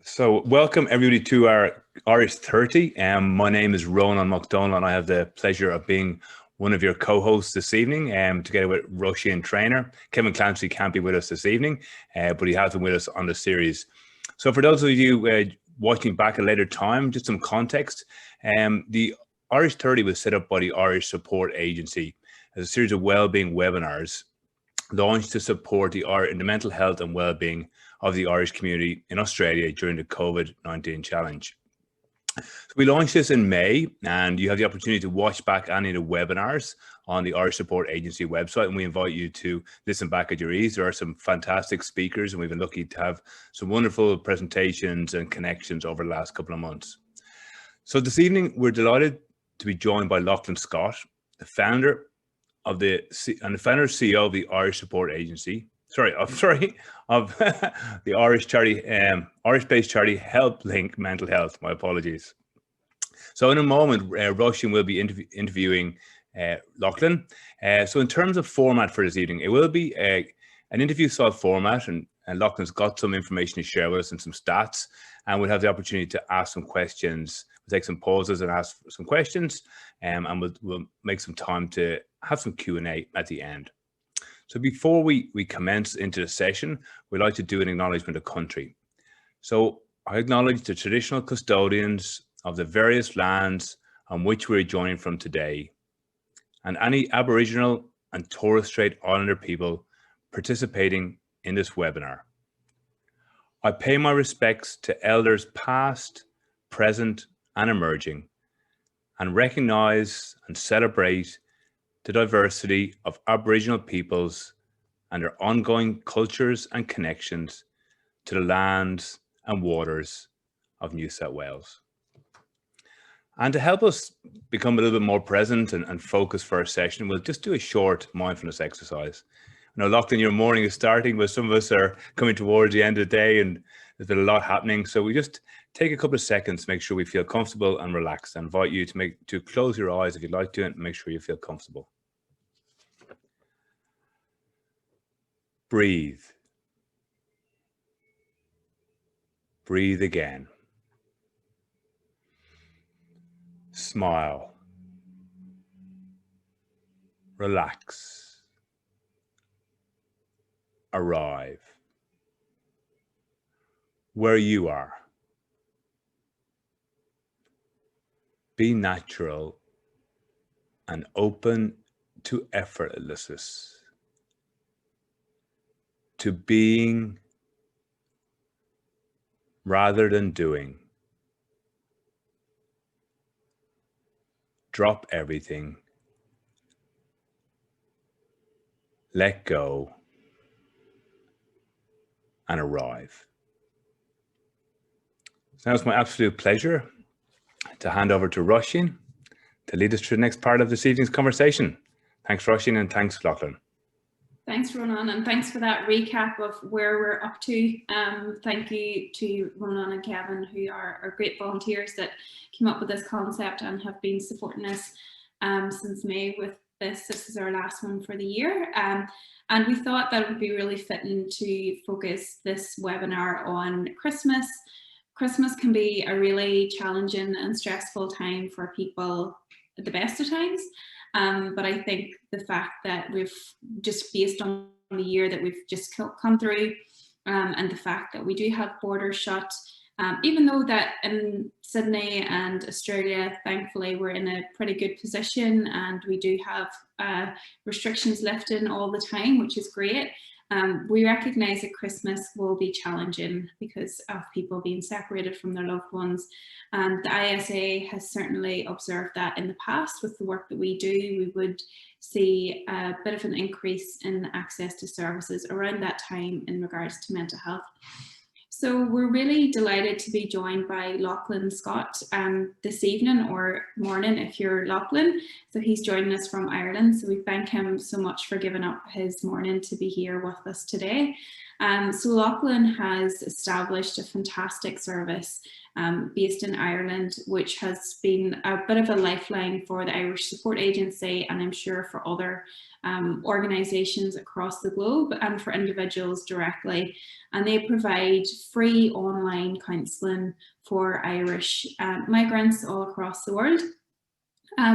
So welcome everybody to our Irish 30. My name is Ronan McDonald and I have the pleasure of being one of your co-hosts this evening together with Russian trainer. Kevin Clancy can't be with us this evening, but he has been with us on the series. So for those of you watching back at a later time, just some context. The Irish 30 was set up by the Irish Support Agency as a series of wellbeing webinars launched to support the mental health and well-being of the Irish community in Australia during the COVID-19 challenge. So we launched this in May, and you have the opportunity to watch back any of the webinars on the Irish Support Agency website, and we invite you to listen back at your ease. There are some fantastic speakers, and we've been lucky to have some wonderful presentations and connections over the last couple of months. So this evening, we're delighted to be joined by Lachlan Scott, the founder of and CEO of the Irish Support Agency. Of the Irish charity, Irish-based charity Helplink Mental Health. My apologies. So in a moment, Russian will be interviewing Lochlann. So in terms of format for this evening, it will be an interview-style format, and Lochlan's got some information to share with us and some stats, and we'll have the opportunity to ask some questions. We'll take some pauses and ask some questions, and we'll make some time to have some Q&A at the end. So before we commence into the session, we'd like to do an acknowledgement of country. So I acknowledge the traditional custodians of the various lands on which we're joining from today, and any Aboriginal and Torres Strait Islander people participating in this webinar. I pay my respects to elders past, present, and emerging, and recognize and celebrate the diversity of Aboriginal peoples and their ongoing cultures and connections to the lands and waters of New South Wales. And to help us become a little bit more present and focused for our session, we'll just do a short mindfulness exercise. I know, Lochlann, your morning is starting, but some of us are coming towards the end of the day and there's been a lot happening. So we just take a couple of seconds to make sure we feel comfortable and relaxed. I invite you to close your eyes if you'd like to and make sure you feel comfortable. Breathe. Breathe again. Smile. Relax. Arrive. Where you are. Be natural and open to effortlessness, to being rather than doing. Drop everything. Let go and arrive. So now it's my absolute pleasure to hand over to Russian to lead us through the next part of this evening's conversation. Thanks, Russian, and thanks, Lochlann. Thanks, Ronan, and thanks for that recap of where we're up to. Thank you to Ronan and Kevin, who are great volunteers that came up with this concept and have been supporting us since May with this. This is our last one for the year. And we thought that it would be really fitting to focus this webinar on Christmas. Christmas can be a really challenging and stressful time for people at the best of times. But I think the fact that we've just based on the year that we've just come through and the fact that we do have borders shut, even though that in Sydney and Australia, thankfully, we're in a pretty good position and we do have restrictions lifted all the time, which is great. We recognise that Christmas will be challenging because of people being separated from their loved ones. And the ISA has certainly observed that in the past with the work that we do. We would see a bit of an increase in access to services around that time in regards to mental health. So we're really delighted to be joined by Lachlan Scott this evening or morning if you're Lachlan. So he's joining us from Ireland. So we thank him so much for giving up his morning to be here with us today. So Lachlan has established a fantastic service based in Ireland, which has been a bit of a lifeline for the Irish Support Agency, and I'm sure for other organisations across the globe and for individuals directly. And they provide free online counselling for Irish migrants all across the world.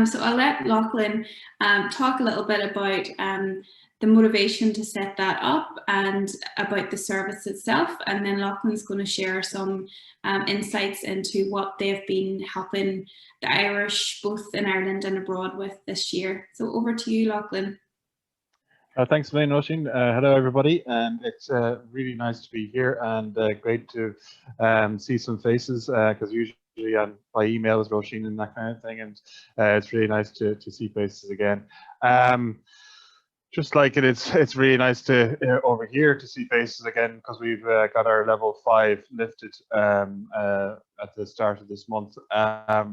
So I'll let Lachlan talk a little bit about the motivation to set that up and about the service itself, and then Lachlan's going to share some insights into what they've been helping the Irish both in Ireland and abroad with this year. So over to you, Lachlan. Thanks, Elaine, Roisin. Hello, everybody. It's really nice to be here and great to see some faces because usually by email with Roisin and that kind of thing, and it's really nice to see faces again. Just like it's really nice to over here to see faces again because we've got our level 5 lifted at the start of this month. I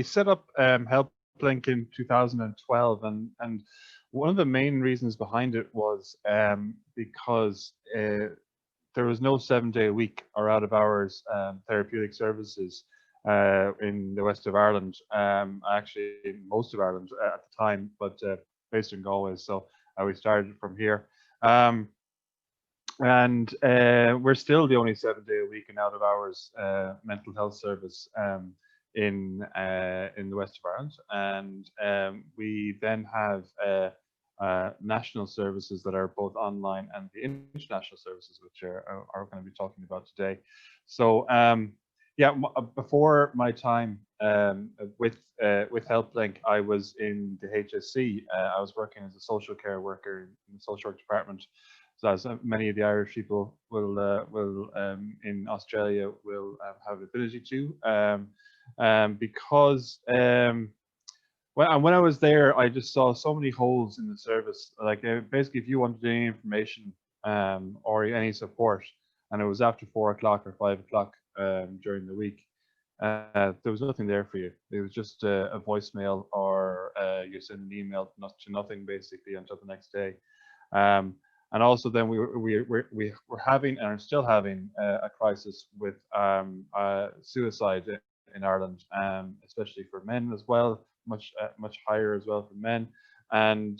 set up Helplink in 2012, and one of the main reasons behind it was because there was no 7-day-a-week or out-of-hours therapeutic services in the west of Ireland, actually in most of Ireland at the time, but based in Galway. So we started from here. And we're still the only 7-day-a-week and out-of-hours mental health service in the west of Ireland. And we then have national services that are both online and the international services, which are going to be talking about today. So yeah, before my time with Helplink, I was in the HSC. I was working as a social care worker in the social work department. So as many of the Irish people will in Australia will have the ability to, because when I was there, I just saw so many holes in the service. Like basically, if you wanted any information or any support, and it was after 4 o'clock or 5 o'clock during the week, there was nothing there for you. It was just a voicemail, or you send an email to nothing basically until the next day. And also then we were having and are still having a crisis with suicide in Ireland, especially for men as well, much higher as well for men. And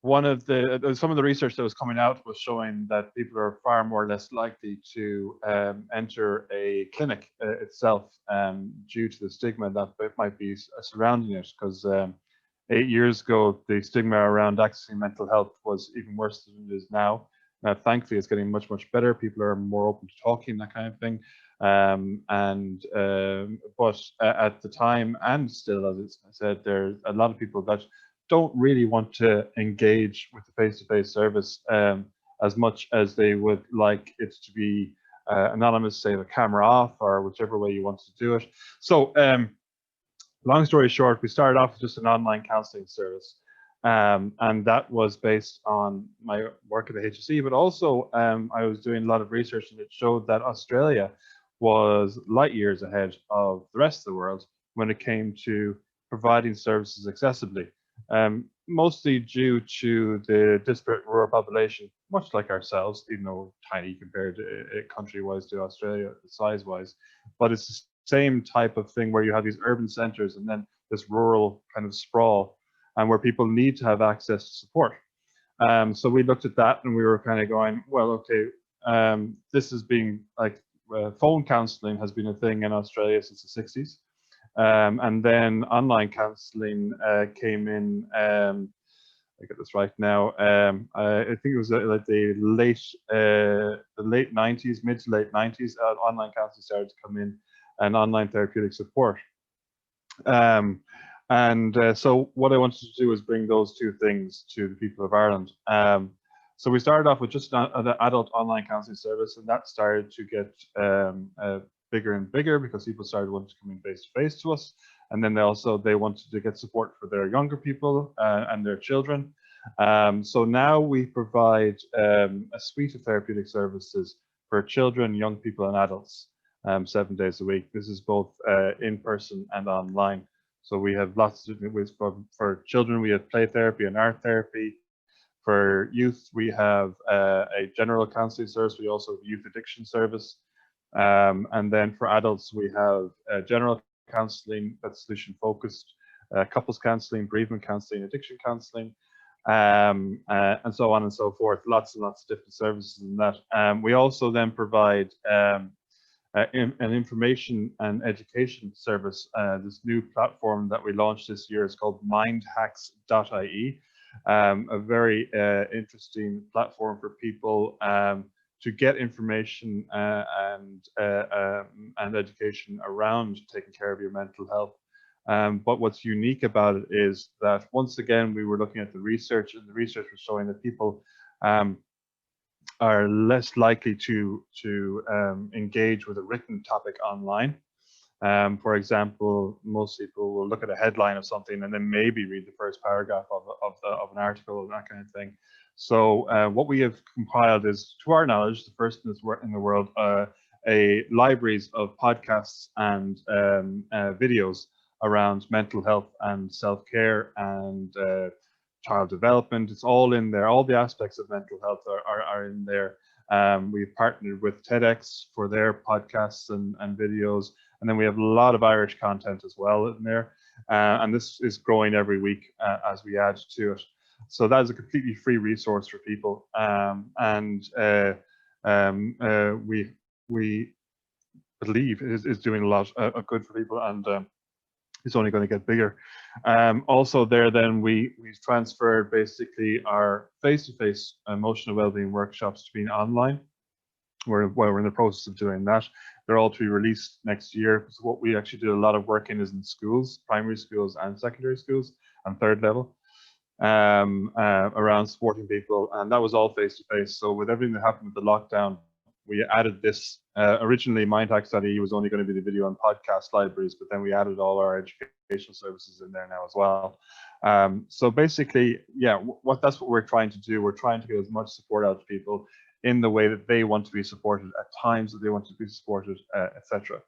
some of the research that was coming out was showing that people are far more or less likely to enter a clinic itself due to the stigma that might be surrounding it, because 8 years ago, the stigma around accessing mental health was even worse than it is now. Thankfully, it's getting much better. People are more open to talking, that kind of thing. But at the time, and still, as I said, there's a lot of people that don't really want to engage with the face-to-face service as much as they would like it to be anonymous, say the camera off, or whichever way you want to do it. So long story short, we started off with just an online counselling service, and that was based on my work at the HSC, but also I was doing a lot of research, and it showed that Australia was light years ahead of the rest of the world when it came to providing services accessibly, mostly due to the disparate rural population, much like ourselves, even though tiny compared country-wise to Australia, size-wise, but it's the same type of thing where you have these urban centres and then this rural kind of sprawl, and where people need to have access to support. So we looked at that and we were kind of going, well, okay, this has been like phone counselling has been a thing in Australia since the 60s. And then online counselling came in, I get this right now, I think it was like the late 90s, mid to late 90s, online counselling started to come in, and online therapeutic support. So what I wanted to do was bring those two things to the people of Ireland. So we started off with just an adult online counselling service, and that started to get bigger and bigger because people started wanting to come in face to face to us, and then they wanted to get support for their younger people and their children. So now we provide a suite of therapeutic services for children, young people, and adults, 7 days a week. This is both in person and online. So we have lots of ways for children. We have play therapy and art therapy. For youth, we have a general counselling service. We also have youth addiction service. And then for adults, we have general counselling that's solution focused, couples counselling, bereavement counselling, addiction counselling, and so on and so forth. Lots and lots of different services in that. We also then provide an information and education service. This new platform that we launched this year is called mindhacks.ie. A very interesting platform for people to get information and education around taking care of your mental health. But what's unique about it is that once again, we were looking at the research, and the research was showing that people are less likely to engage with a written topic online. For example, most people will look at a headline of something and then maybe read the first paragraph of an article and that kind of thing. So what we have compiled is, to our knowledge, the first in the world, libraries of podcasts and videos around mental health and self-care and child development. It's all in there. All the aspects of mental health are in there. We've partnered with TEDx for their podcasts and videos. And then we have a lot of Irish content as well in there. And this is growing every week as we add to it. So that is a completely free resource for people. We believe is doing a lot of good for people, and it's only going to get bigger. Also there then we transferred basically our face-to-face emotional wellbeing workshops to being online. We're in the process of doing that. They're all to be released next year. So what we actually do a lot of work in is in schools, primary schools and secondary schools and third level, around supporting people. And that was all face-to-face. So with everything that happened with the lockdown, we added this. Originally, mindhacks.ie was only going to be the video and podcast libraries, but then we added all our educational services in there now as well. So basically, yeah, that's what we're trying to do. We're trying to get as much support out to people in the way that they want to be supported, at times that they want to be supported, etc.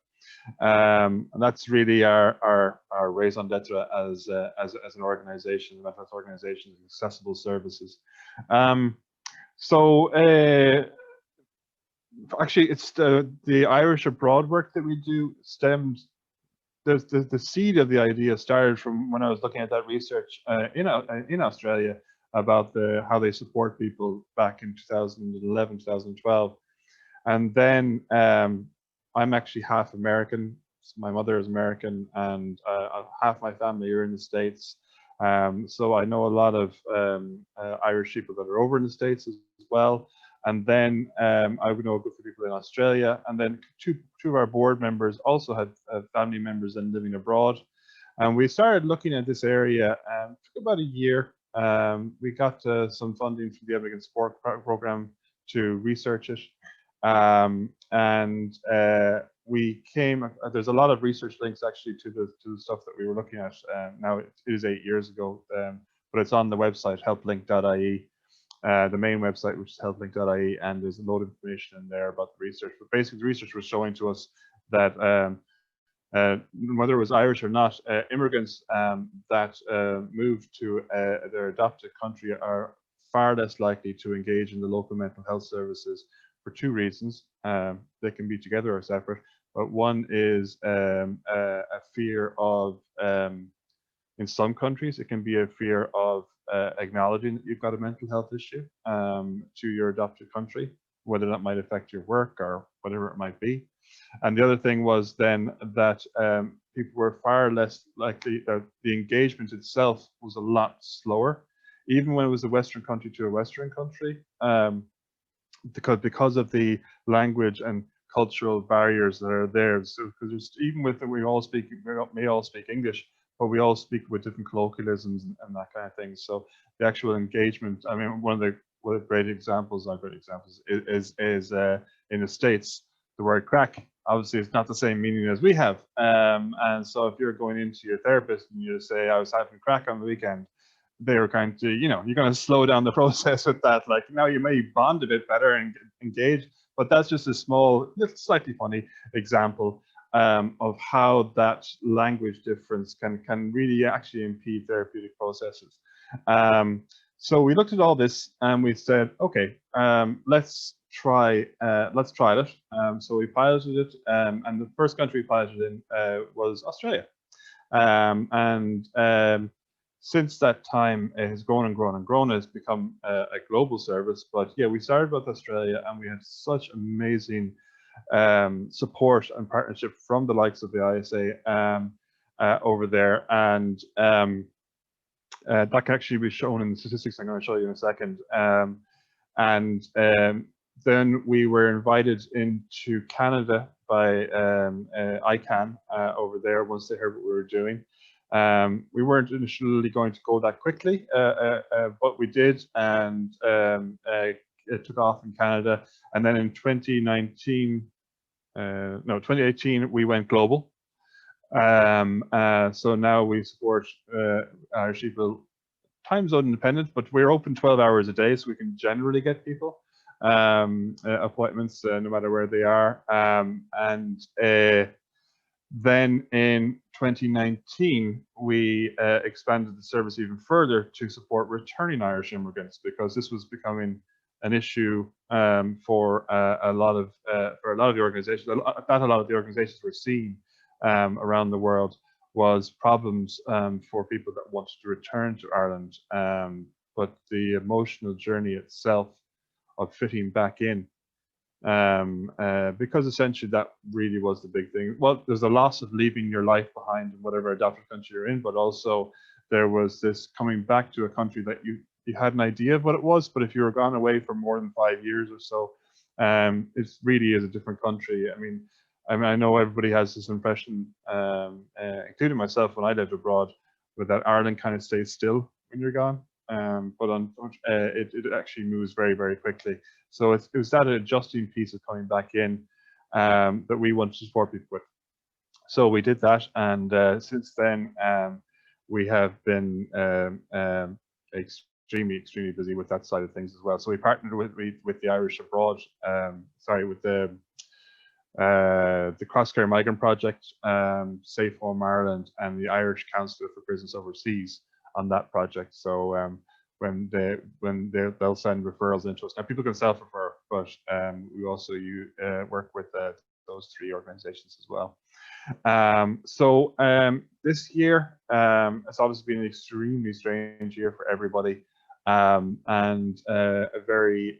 And that's really our raison d'etre as an organization, a mental health organization, accessible services. Actually, it's the Irish abroad work that we do stemmed. The seed of the idea started from when I was looking at that research in Australia about how they support people back in 2011, 2012. And then I'm actually half American. My mother is American, and half my family are in the States. So I know a lot of Irish people that are over in the States as well. And then I would know a good few people in Australia. And then two of our board members also had family members and living abroad. And we started looking at this area. It took about a year. We got some funding from the Immigrants Support Program to research it. We came, there's a lot of research links actually to the stuff that we were looking at. Now it is 8 years ago, but it's on the website, helplink.ie. The main website, which is helplink.ie, and there's a load of information in there about the research. But basically, the research was showing to us that whether it was Irish or not, immigrants that move to their adopted country are far less likely to engage in the local mental health services for two reasons. They can be together or separate, but one is a fear of, in some countries, it can be a fear of acknowledging that you've got a mental health issue to your adopted country, whether that might affect your work or whatever it might be. And the other thing was then that people were far less likely, the engagement itself was a lot slower, even when it was a Western country to a Western country, because of the language and cultural barriers that are there. So because even with we may all speak English, but we all speak with different colloquialisms and that kind of thing. So the actual engagement, I mean, one of the great examples is in the States, the word crack. Obviously, it's not the same meaning as we have. And so if you're going into your therapist and you say, I was having crack on the weekend, they were going to, you're going to slow down the process with that. Like now you may bond a bit better and engage, but that's just a small, slightly funny example. of how that language difference can really actually impede therapeutic processes. So we looked at all this and we said, okay, let's try it. So we piloted it, and the first country we piloted in was Australia. Since that time, it has grown and grown and grown. It's become a global service. But yeah, we started with Australia, and we had such amazing support and partnership from the likes of the ISA over there, and that can actually be shown in the statistics I'm going to show you in a second. Then we were invited into Canada by ICANN over there once they heard what we were doing. We weren't initially going to go that quickly, but we did, and it took off in Canada. And then in 2018, we went global. So now we support Irish people time zone independent, but we're open 12 hours a day, so we can generally get people appointments no matter where they are. Then in 2019, we expanded the service even further to support returning Irish immigrants, because this was becoming an issue for a lot of the organizations. Not a lot of the organizations we're seeing around the world was problems for people that wanted to return to Ireland, but the emotional journey itself of fitting back in, because essentially that really was the big thing. Well, there's a loss of leaving your life behind in whatever adopted country you're in, but also there was this coming back to a country that you had an idea of what it was, but if you were gone away for more than 5 years or so, it really is a different country. I mean, I know everybody has this impression, including myself when I lived abroad, that Ireland kind of stays still when you're gone, but it actually moves very, very quickly. So it was that adjusting piece of coming back in that we wanted to support people with. So we did that, and since then we have been extremely busy with that side of things as well. So we partnered with the Irish Abroad, with the Cross-Care Migrant Project, Safe Home Ireland, and the Irish Council for Prisons Overseas on that project. So when they'll send referrals into us. Now people can self-refer, but we also work with those 3 organizations as well. This year, it's obviously been an extremely strange year for everybody, and a very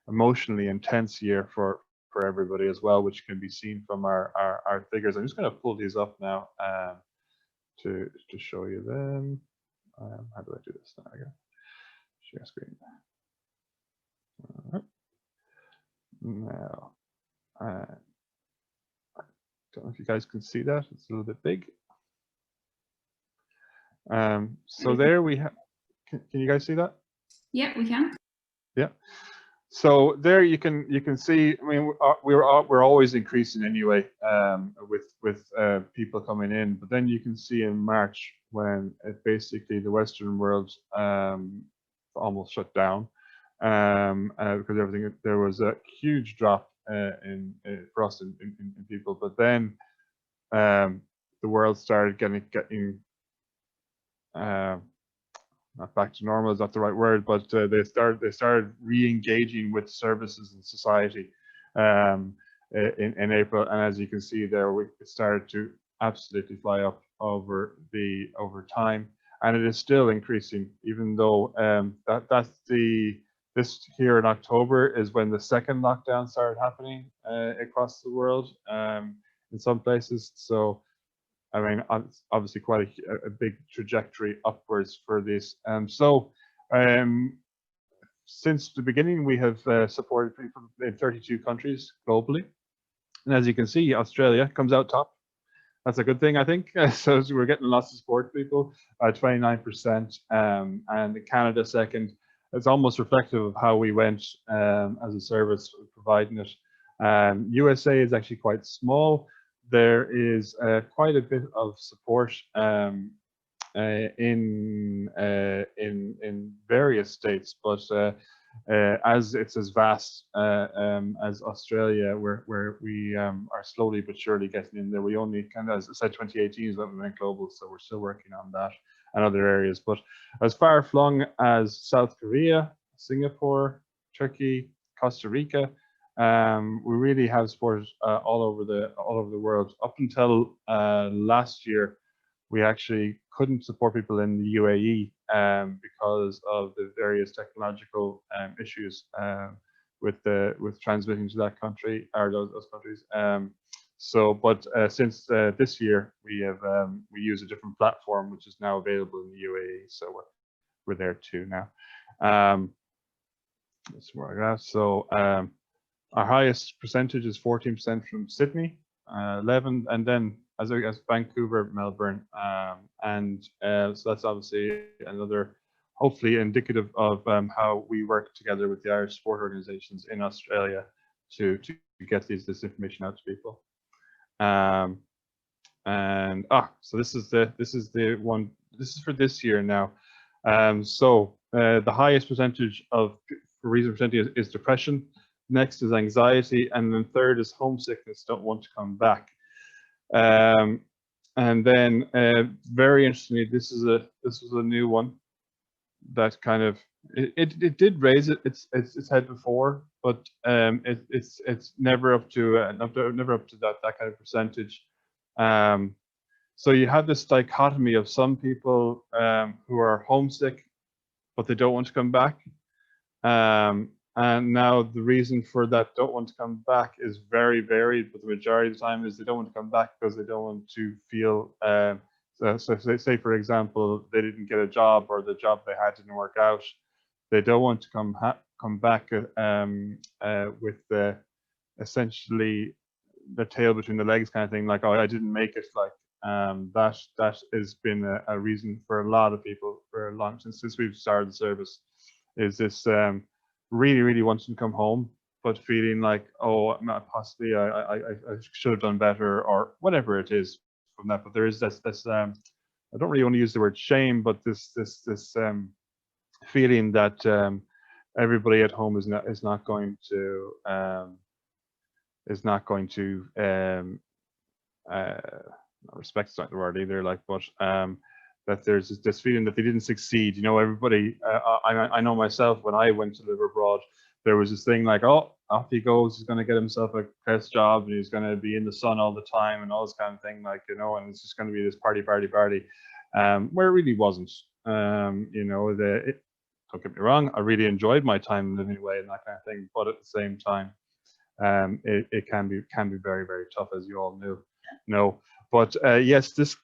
emotionally intense year for everybody as well, which can be seen from our figures. I'm just going to pull these up now to show you them. How do I do this? There I go. Share screen. All right. Now, I don't know if you guys can see that. It's a little bit big. So there we have. Can you guys see that? Yeah, we can. Yeah. So there you can see. I mean, we're always increasing anyway with people coming in, but then you can see in March when basically the Western world almost shut down because there was a huge drop for us in people, but then the world started getting not back to normal is not the right word, but they started re-engaging with services and society in April, and as you can see there, it started to absolutely fly up over time, and it is still increasing, even though this here in October is when the second lockdown started happening across the world in some places. So I mean, obviously quite a big trajectory upwards for this. Since the beginning, we have supported people in 32 countries globally. And as you can see, Australia comes out top. That's a good thing, I think. So we're getting lots of support people, 29%, and Canada second. It's almost reflective of how we went as a service providing it. USA is actually quite small. There is quite a bit of support in various states, but as it's as vast as Australia, where we are slowly but surely getting in there. We only kind of, as I said, 2018 is when we went global, so we're still working on that and other areas. But as far flung as South Korea, Singapore, Turkey, Costa Rica, we really have supported all over the world. Up until last year, we actually couldn't support people in the UAE because of the various technological issues with transmitting to that country or those countries. But since this year, we use a different platform which is now available in the UAE, so we're there too now. That's where I got. So our highest percentage is 14% from Sydney, 11, and then as Vancouver, Melbourne, so that's obviously another, hopefully indicative of how we work together with the Irish support organisations in Australia to get this information out to people. So this is the one. This is for this year now. The highest percentage of reason presenting is depression. Next is anxiety, and then third is homesickness. Don't want to come back. And then very interestingly, this was a new one that kind of it did raise its head before, but it's never up to that kind of percentage. So you have this dichotomy of some people who are homesick, but they don't want to come back. And now the reason for that don't want to come back is very varied, but the majority of the time is they don't want to come back because they don't want to feel, so say for example, they didn't get a job or the job they had didn't work out. They don't want to come back with essentially the tail between the legs kind of thing, like, oh, I didn't make it, like that has been a reason for a lot of people for a long time since we've started the service, is this really wanting to come home, but feeling like, oh, possibly I should have done better or whatever it is from that. But there is this I don't really want to use the word shame, but this feeling that everybody at home is not going to respect's not the word either, like, but that there's this feeling that they didn't succeed. You know, everybody, I know myself, when I went to live abroad, there was this thing like, oh, off he goes, he's going to get himself a best job and he's going to be in the sun all the time and all this kind of thing, like, you know, and it's just going to be this party, where it really wasn't. You know, don't get me wrong, I really enjoyed my time living away and that kind of thing, but at the same time, it can be very, very tough, as you all know. But yes, this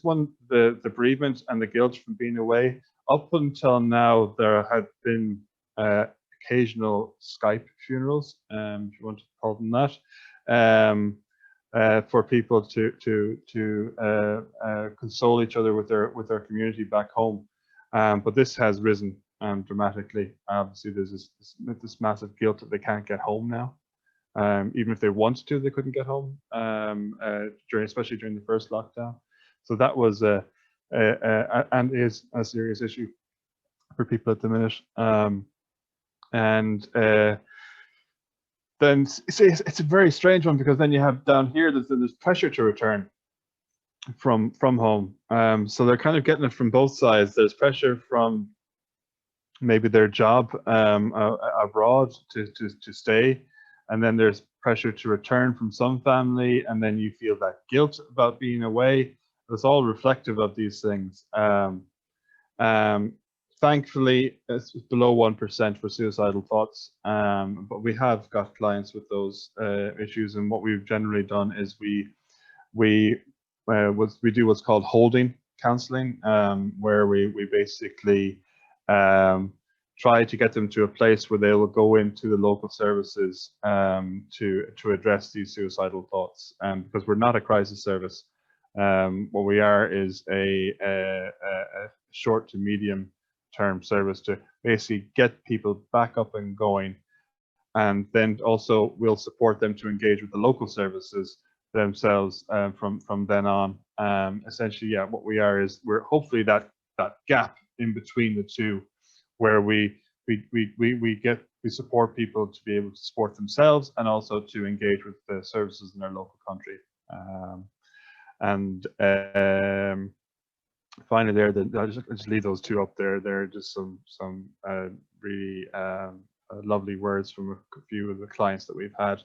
one, the bereavement and the guilt from being away, up until now, there had been occasional Skype funerals, if you want to call them that, for people to console each other with their community back home. But this has risen dramatically. Obviously, there's this massive guilt that they can't get home now. Even if they wanted to, they couldn't get home, especially during the first lockdown. So that was and is a serious issue for people at the minute. Then it's a very strange one, because then you have down here there's pressure to return from home. So they're kind of getting it from both sides. There's pressure from maybe their job abroad to stay, and then there's pressure to return from some family, and then you feel that guilt about being away. It's all reflective of these things. Thankfully, it's below 1% for suicidal thoughts, but we have got clients with those issues, and what we've generally done is we do what's called holding counselling, where we basically try to get them to a place where they will go into the local services to address these suicidal thoughts, because we're not a crisis service. What we are is a short to medium term service to basically get people back up and going, and then also we'll support them to engage with the local services themselves from then on. Essentially, yeah, what we are is we're hopefully that gap in between the two, where we we support people to be able to support themselves and also to engage with the services in their local country. Finally, there, I'll just leave those two up there. They're just some really lovely words from a few of the clients that we've had.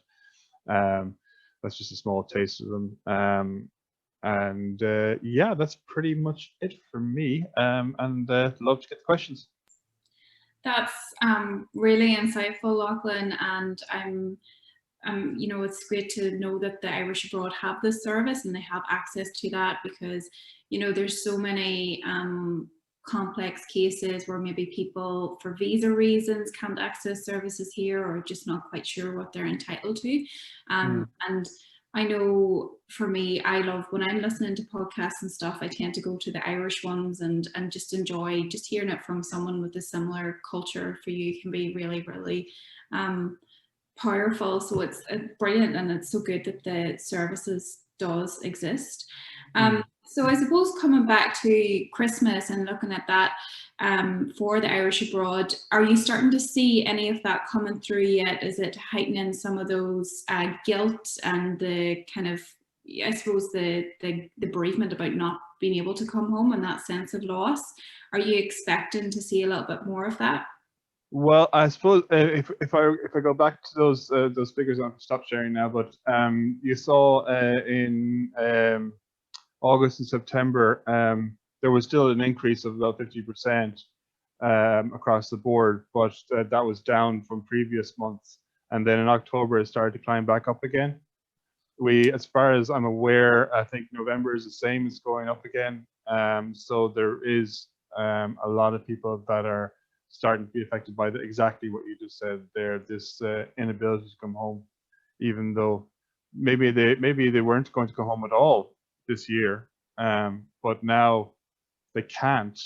That's just a small taste of them. Yeah, that's pretty much it for me. Love to get the questions. That's really insightful, Lachlan, and you know, it's great to know that the Irish abroad have this service and they have access to that, because, you know, there's so many complex cases where maybe people for visa reasons can't access services here or just not quite sure what they're entitled to. And I know for me, I love when I'm listening to podcasts and stuff, I tend to go to the Irish ones and just enjoy just hearing it from someone with a similar culture for you can be really, really powerful. So it's brilliant, and it's so good that the services does exist. So I suppose coming back to Christmas and looking at that for the Irish abroad, are you starting to see any of that coming through yet? Is it heightening some of those guilt and the kind of, I suppose, the bereavement about not being able to come home and that sense of loss? Are you expecting to see a little bit more of that? Well, I suppose if I go back to those figures, I'll stop sharing now. But you saw in August and September, there was still an increase of about 50% across the board, but that was down from previous months. And then in October, it started to climb back up again. As far as I'm aware, I think November is the same, it's going up again. So there is a lot of people that are starting to be affected by exactly what you just said there, this inability to come home, even though maybe they weren't going to come home at all this year, but now they can't.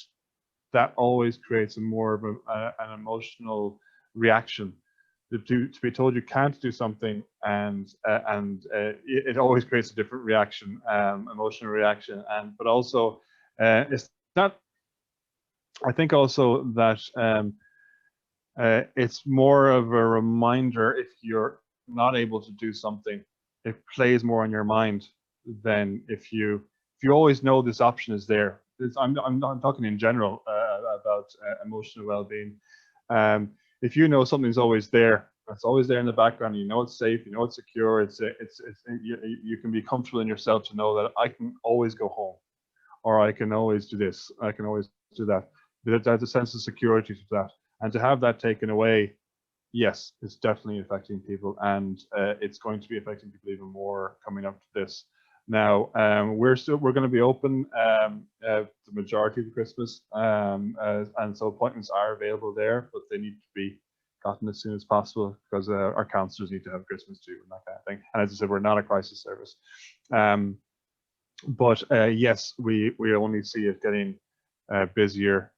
That always creates a more of an emotional reaction. To be told you can't do something, and it always creates a different reaction, emotional reaction. But also it's not. I think also that it's more of a reminder. If you're not able to do something, it plays more on your mind than if you always know this option is there. I'm talking in general about emotional well-being. If you know something's always there, it's always there in the background. You know it's safe. You know it's secure. You can be comfortable in yourself to know that I can always go home, or I can always do this. I can always do that. There's a sense of security to that, and to have that taken away, yes, it's definitely affecting people, and it's going to be affecting people even more coming up to this. Now, we're going to be open the majority of Christmas, and so appointments are available there, but they need to be gotten as soon as possible, because our counsellors need to have Christmas too and that kind of thing. And as I said, we're not a crisis service, but yes, we only see it getting busier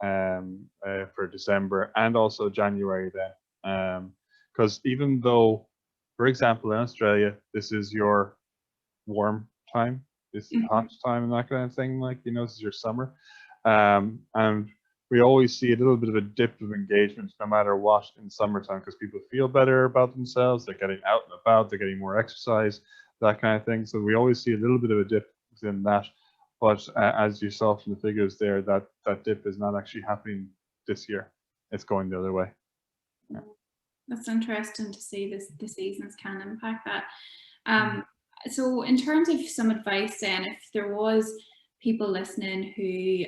for December and also January then, because even though, for example, in Australia, this is your warm time, this is hot time and that kind of thing, like, you know, this is your summer, and we always see a little bit of a dip of engagement no matter what in summertime, because people feel better about themselves, they're getting out and about, they're getting more exercise, that kind of thing. So we always see a little bit of a dip within that. But as you saw from the figures there, that dip is not actually happening this year. It's going the other way. Yeah. That's interesting to see the seasons can impact that. So in terms of some advice then, if there was people listening who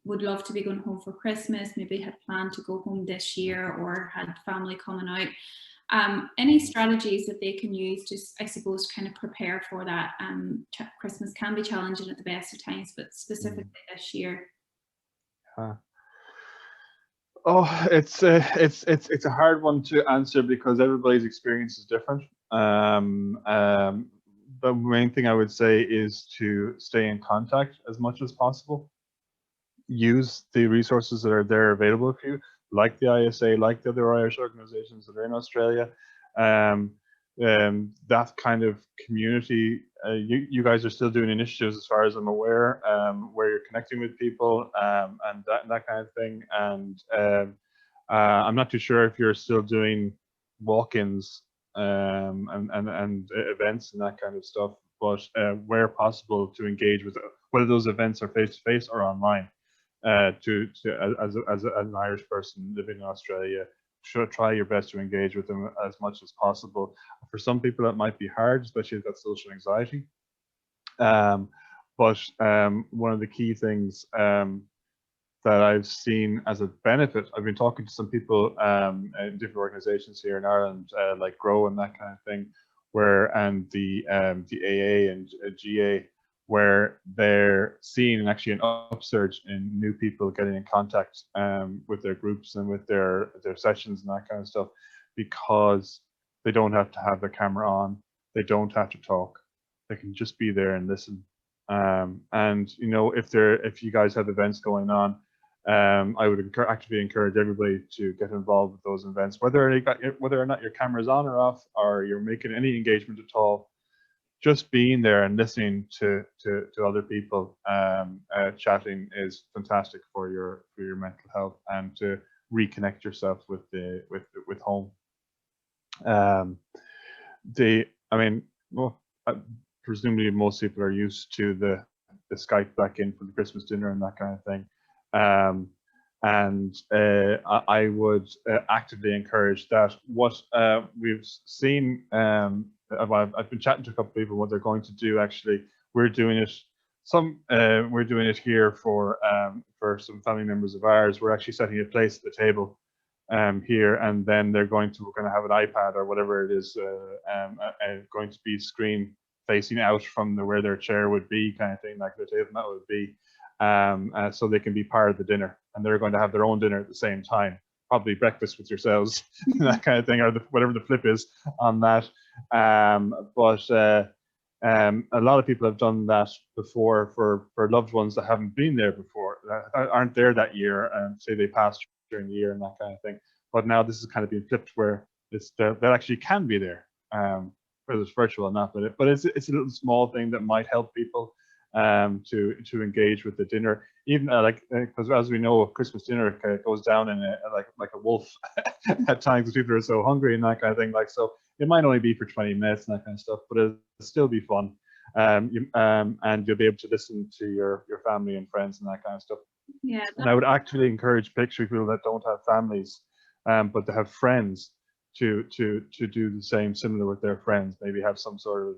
would love to be going home for Christmas, maybe had planned to go home this year or had family coming out, any strategies that they can use to, I suppose, kind of prepare for that? Christmas can be challenging at the best of times, but specifically this year. Oh, it's a hard one to answer because everybody's experience is different. The main thing I would say is to stay in contact as much as possible. Use the resources that are there available for you, like the ISA, like the other Irish organizations that are in Australia. That kind of community, you guys are still doing initiatives as far as I'm aware, where you're connecting with people and that kind of thing. And I'm not too sure if you're still doing walk-ins and events and that kind of stuff, but where possible to engage with whether those events are face-to-face or online. As an Irish person living in Australia, try your best to engage with them as much as possible. For some people, that might be hard, especially if that's social anxiety. But one of the key things that I've seen as a benefit, I've been talking to some people in different organizations here in Ireland, like Grow and that kind of thing, and the AA and GA, where they're seeing actually an upsurge in new people getting in contact with their groups and with their sessions and that kind of stuff, because they don't have to have their camera on, they don't have to talk, they can just be there and listen. And you know, if you guys have events going on, I would actively encourage everybody to get involved with those events, whether or not your camera's on or off, or you're making any engagement at all. Just being there and listening to other people chatting is fantastic for your mental health and to reconnect yourself with home. Presumably most people are used to the Skype back in for the Christmas dinner and that kind of thing. I would actively encourage that. What we've seen, I've been chatting to a couple of people what they're going to do. Actually, we're doing it. We're doing it here for some family members of ours. We're actually setting a place at the table here, and then we're going to have an iPad or whatever it is, going to be screen facing out from where their chair would be, kind of thing, like the table mat would be. So they can be part of the dinner, and they're going to have their own dinner at the same time, probably breakfast with yourselves, that kind of thing, or whatever the flip is on that. But a lot of people have done that before for loved ones that haven't been there before, that aren't there that year, and say they passed during the year and that kind of thing. But now this is kind of being flipped, where that actually can be there, whether it's virtual or not. But it's a little small thing that might help people to engage with the dinner, even because as we know, Christmas dinner goes down in like a wolf at times, because people are so hungry and that kind of thing. So it might only be for 20 minutes and that kind of stuff, but it'll still be fun. And you'll be able to listen to your family and friends and that kind of stuff. Yeah. And I would actually encourage people that don't have families, but they have friends, to do the same, similar with their friends. Maybe have some sort of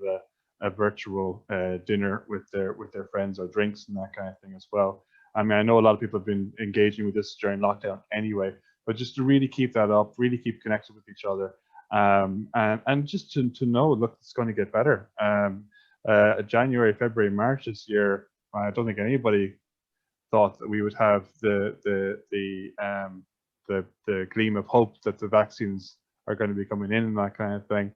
a virtual dinner with their friends, or drinks and that kind of thing as well. I mean, I know a lot of people have been engaging with this during lockdown anyway, but just to really keep that up, really keep connected with each other, and just to know, look, it's going to get better. January, February, March this year, I don't think anybody thought that we would have the gleam of hope that the vaccines are going to be coming in and that kind of thing.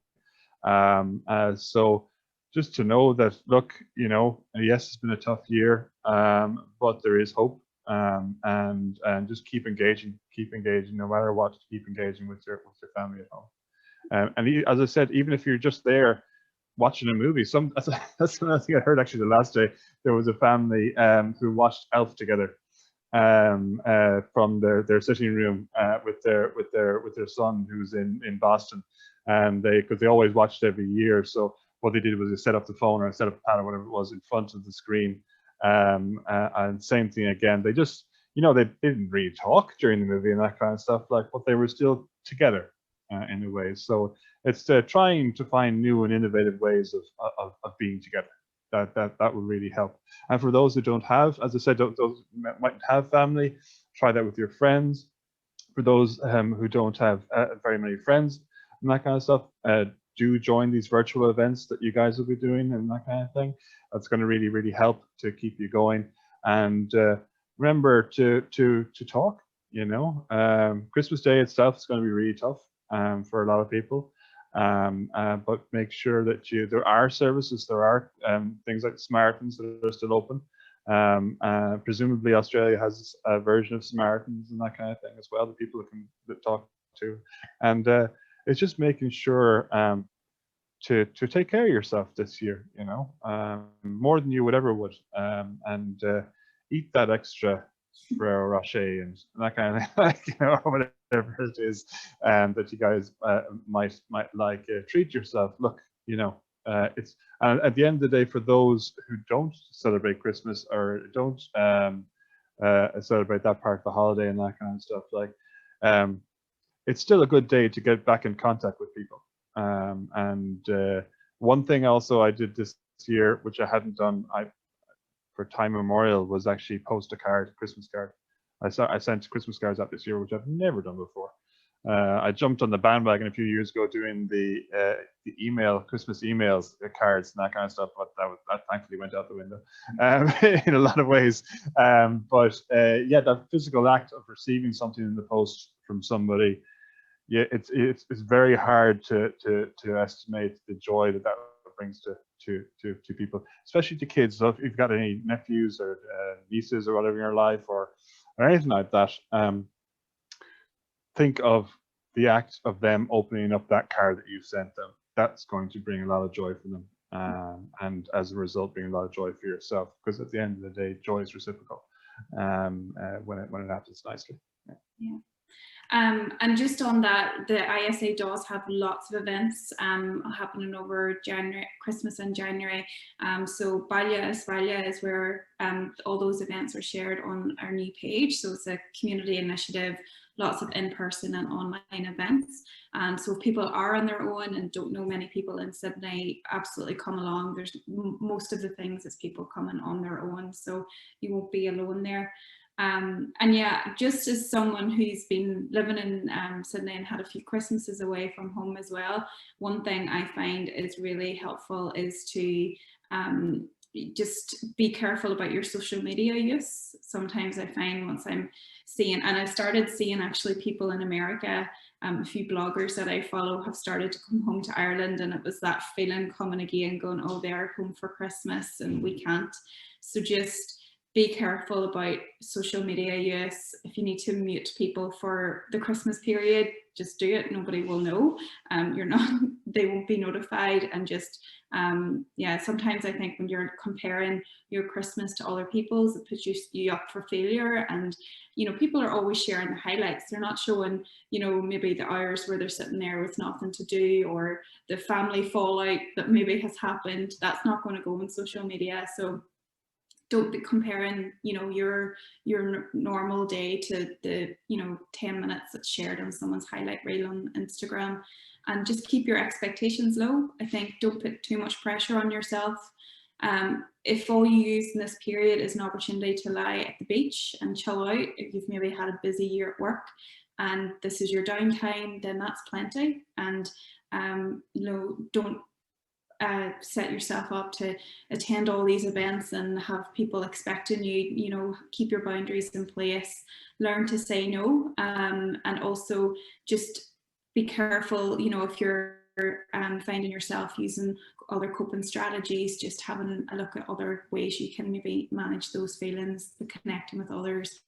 So just to know that, look, yes, it's been a tough year, but there is hope, and just keep engaging, no matter what. Keep engaging with your family at home. And as I said, even if you're just there watching a movie, that's another thing I heard actually the last day. There was a family who watched Elf together from their sitting room with their son, who's in Boston, and because they always watched every year. So what they did was they set up the phone or set up the pad or whatever it was in front of the screen, and same thing again. They just, they didn't really talk during the movie and that kind of stuff, but they were still together in a way. So it's trying to find new and innovative ways of being together. That would really help. And for those who don't have, as I said, those mightn't have family, try that with your friends. For those who don't have very many friends and that kind of stuff, do join these virtual events that you guys will be doing and that kind of thing. That's going to really, really help to keep you going. And remember to talk. Christmas Day itself is going to be really tough for a lot of people. But make sure that there are services, there are things like Samaritans that are still open. Presumably Australia has a version of Samaritans and that kind of thing as well, that people can talk to. And it's just making sure to take care of yourself this year, more than you would ever would, and eat that extra Ferrero Rocher and that kind of thing, like, you know, or whatever it is that you guys might like. Treat yourself. Look, you know, it's at the end of the day, for those who don't celebrate Christmas or don't celebrate that part of the holiday and that kind of stuff, like, it's still a good day to get back in contact with people. One thing also I did this year, which I hadn't done for time immemorial, was actually post a card, Christmas card. I sent Christmas cards out this year, which I've never done before. I jumped on the bandwagon a few years ago doing the Christmas emails, cards and that kind of stuff, but that thankfully went out the window in a lot of ways. Yeah, that physical act of receiving something in the post from somebody, yeah, it's very hard to estimate the joy that brings to people, especially to kids. So if you've got any nephews or nieces or whatever in your life or anything like that, think of the act of them opening up that card that you sent them. That's going to bring a lot of joy for them, and as a result, bring a lot of joy for yourself. Because at the end of the day, joy is reciprocal when it happens nicely. Yeah. And just on that, the ISA does have lots of events happening over Christmas and January. So Baile Asbaile is where all those events are shared on our new page. So it's a community initiative, lots of in-person and online events. So if people are on their own and don't know many people in Sydney, absolutely come along. There's most of the things is people coming on their own, so you won't be alone there. And yeah, just as someone who's been living in Sydney and had a few Christmases away from home as well, one thing I find is really helpful is to just be careful about your social media use. Sometimes I find once I'm seeing, and I've started seeing actually people in America, a few bloggers that I follow have started to come home to Ireland, and it was that feeling coming again going, oh, they're home for Christmas and we can't. So just be careful about social media use. If you need to mute people for the Christmas period, just do it. Nobody will know. They won't be notified. And just, yeah, sometimes I think when you're comparing your Christmas to other people's, it puts you up for failure. And, you know, people are always sharing the highlights. They're not showing, you know, maybe the hours where they're sitting there with nothing to do, or the family fallout that maybe has happened. That's not going to go on social media. So don't be comparing, you know, your normal day to the, you know, 10 minutes that's shared on someone's highlight reel on Instagram, and just keep your expectations low. I think don't put too much pressure on yourself. If all you use in this period is an opportunity to lie at the beach and chill out, if you've maybe had a busy year at work and this is your downtime, then that's plenty. And, you know, don't set yourself up to attend all these events and have people expecting you. You know, keep your boundaries in place, learn to say no, and also just be careful, you know, if you're finding yourself using other coping strategies, just having a look at other ways you can maybe manage those feelings, the connecting with others,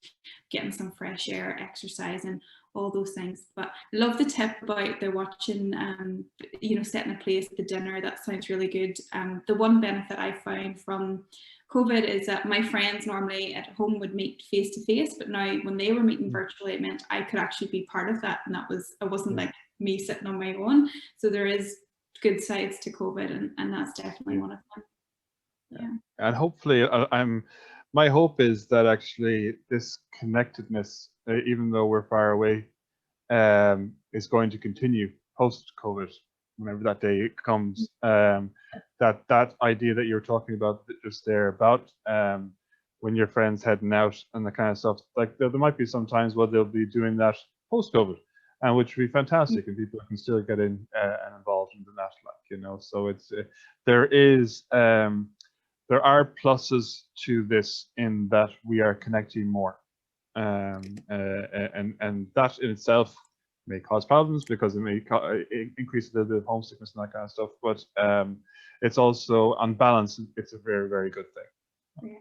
getting some fresh air, exercising, all those things. But I love the tip about the watching, you know, setting a place at the dinner. That sounds really good. The one benefit I found from COVID is that my friends normally at home would meet face to face, but now when they were meeting virtually, it meant I could actually be part of that, and I wasn't like me sitting on my own. So there is good sides to COVID, and that's definitely one of them. Yeah. And hopefully, my hope is that actually this connectedness, even though we're far away, is going to continue post-COVID, whenever that day comes. That idea that you're talking about just there about when your friends heading out and the kind of stuff, like there might be some times where they'll be doing that post-COVID, and which would be fantastic, and people can still get in and involved in that, like, you know. So it's there are pluses to this in that we are connecting more, and that in itself may cause problems because it may increase a little bit of homesickness and that kind of stuff. But it's also, on balance, it's a very, very good thing. Yeah.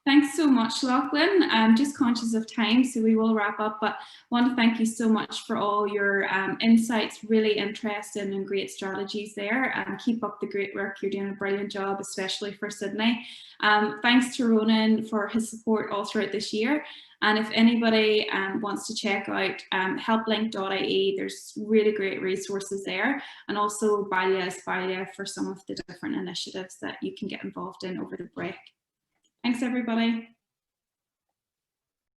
Thanks so much, Lachlan. I'm just conscious of time, so we will wrap up, but I want to thank you so much for all your insights, really interesting and great strategies there, and keep up the great work. You're doing a brilliant job, especially for Sydney. Thanks to Ronan for his support all throughout this year. And if anybody wants to check out helplink.ie, there's really great resources there, and also Baile for some of the different initiatives that you can get involved in over the break. Thanks, everybody.